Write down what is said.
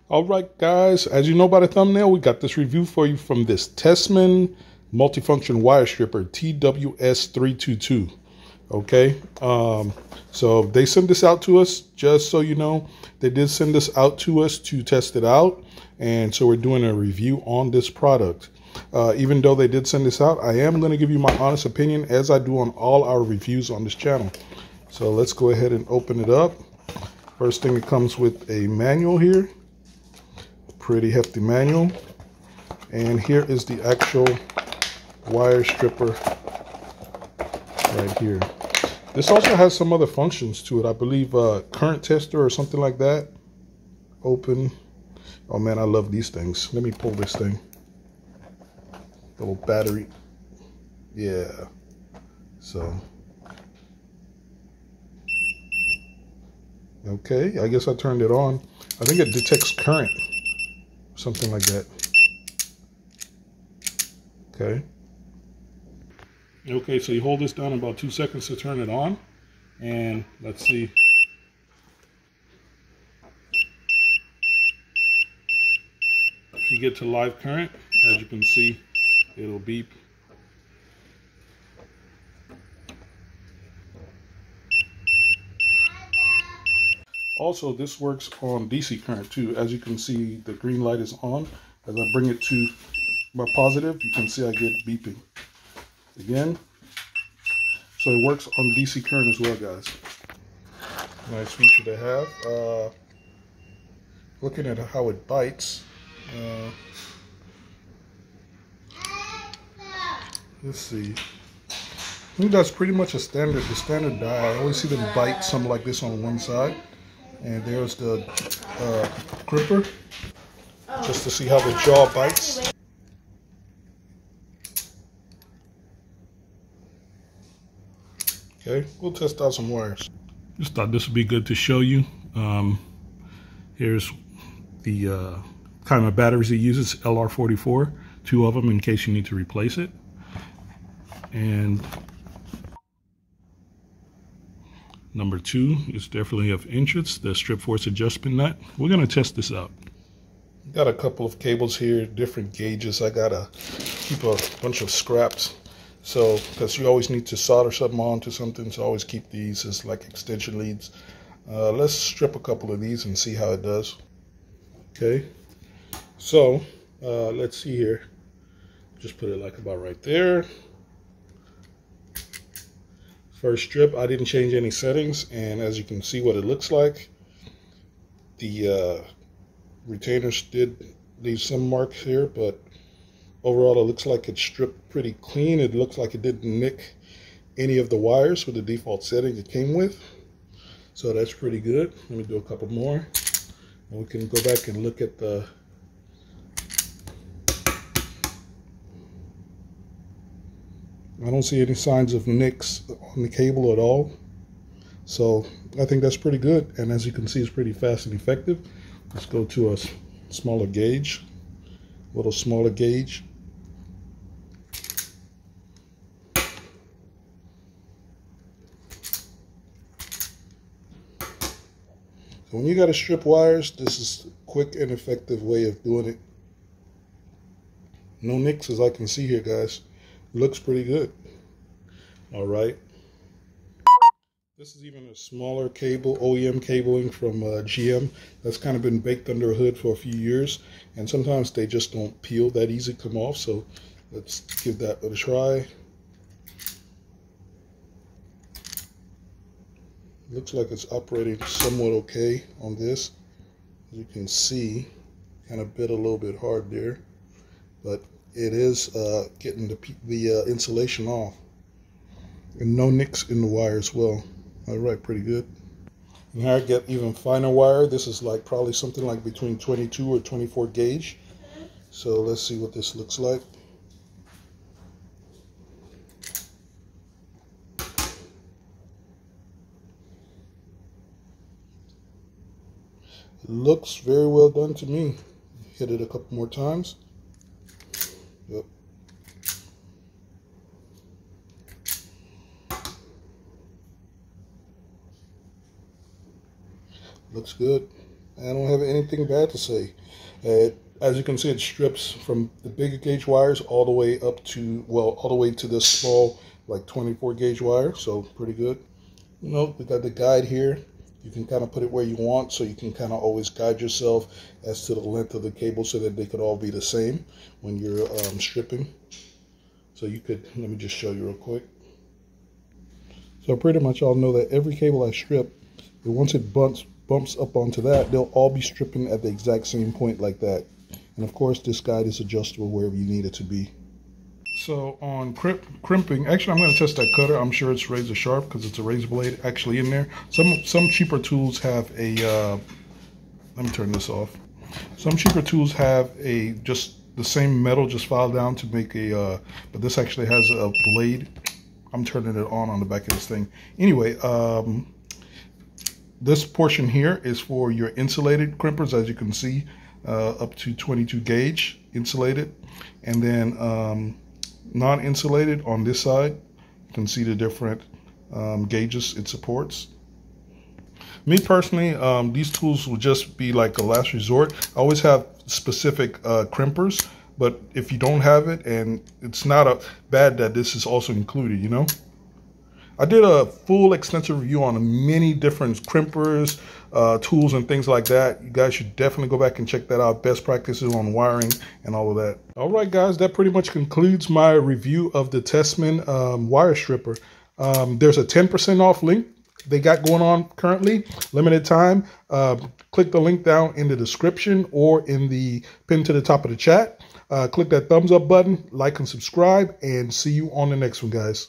All right, guys, as you know by the thumbnail, we got this review for you from this Tesmen multifunction wire stripper TWS-322. Okay, so they sent this out to us, just so you know. They did send this out to us to test it out, and so we're doing a review on this product. Even though they did send this out, I am going to give you my honest opinion, as I do on all our reviews on this channel. So let's go ahead and open it up. First thing, it comes with a manual here. Pretty hefty manual, and here is the actual wire stripper right here. This also has some other functions to it. I believe current tester or something like that. Open. Oh man, I love these things. Let me pull this thing. Little battery. Yeah. So. Okay, I guess I turned it on. I think it detects current. Something like that. Okay, so you hold this down about 2 seconds to turn it on, and let's see. If you get to live current, as you can see, it'll beep. Also, this works on DC current too. As you can see, the green light is on. As I bring it to my positive, you can see I get beeping again. So it works on DC current as well, guys. Nice feature to have. Looking at how it bites. Let's see. I think that's pretty much the standard die. I always see them bite something like this on one side. And there's the gripper, just to see how the jaw bites. Okay, we'll test out some wires. Just thought this would be good to show you. Here's the kind of batteries it uses, LR44, 2 of them in case you need to replace it. And number 2 is definitely of interest, the strip force adjustment nut. We're going to test this out. Got a couple of cables here, different gauges. I got to keep a bunch of scraps. So, because you always need to solder something onto something, so always keep these as like extension leads. Let's strip a couple of these and see how it does. Okay, so let's see here. Just put it like about right there. First strip, I didn't change any settings, and as you can see what it looks like, the retainers did leave some marks here, but overall it looks like it's stripped pretty clean. It looks like it didn't nick any of the wires with the default setting it came with, so that's pretty good. Let me do a couple more, and we can go back and look at the I don't see any signs of nicks on the cable at all. So I think that's pretty good. And as you can see, it's pretty fast and effective. Let's go to a smaller gauge, a little smaller gauge. So when you got to strip wires, this is a quick and effective way of doing it. No nicks as I can see here, guys. Looks pretty good. All right. This is even a smaller cable, OEM cabling from GM. That's kind of been baked under a hood for a few years, and sometimes they just don't peel that easy, come off. So let's give that a try. Looks like it's operating somewhat okay on this. As you can see, kind of bit a little bit hard there, but it is getting the insulation off, and no nicks in the wire as well. All right, pretty good. And here I get even finer wire. This is like probably something like between 22 or 24 gauge. So let's see what this looks like. It looks very well done to me. Hit it a couple more times. Yep. Looks good. I don't have anything bad to say. As you can see, it strips from the bigger gauge wires all the way up to, well, all the way to this small, like 24 gauge wire. So pretty good. You know, we got the guide here. You can kind of put it where you want, so you can kind of always guide yourself as to the length of the cable so that they could all be the same when you're stripping. So you could, let me just show you real quick. So pretty much I'll know that every cable I strip, and once it bumps up onto that, they'll all be stripping at the exact same point like that. And of course, this guide is adjustable wherever you need it to be. So on crimping, actually I'm going to test that cutter. I'm sure it's razor sharp because it's a razor blade actually in there. Some cheaper tools have a, let me turn this off. Some cheaper tools have a, just the same metal just filed down to make a, but this actually has a blade. I'm turning it on the back of this thing. Anyway, this portion here is for your insulated crimpers, as you can see, up to 22 gauge insulated, and then non-insulated on this side. You can see the different gauges it supports. Me personally, these tools will just be like a last resort. I always have specific crimpers, but if you don't have it, and it's not bad that this is also included, you know. I did a full extensive review on many different crimpers, tools and things like that. You guys should definitely go back and check that out. Best practices on wiring and all of that. All right, guys, that pretty much concludes my review of the Tesmen wire stripper. There's a 10% off link they got going on currently, limited time. Click the link down in the description or in the pin to the top of the chat. Click that thumbs up button, like and subscribe, and see you on the next one, guys.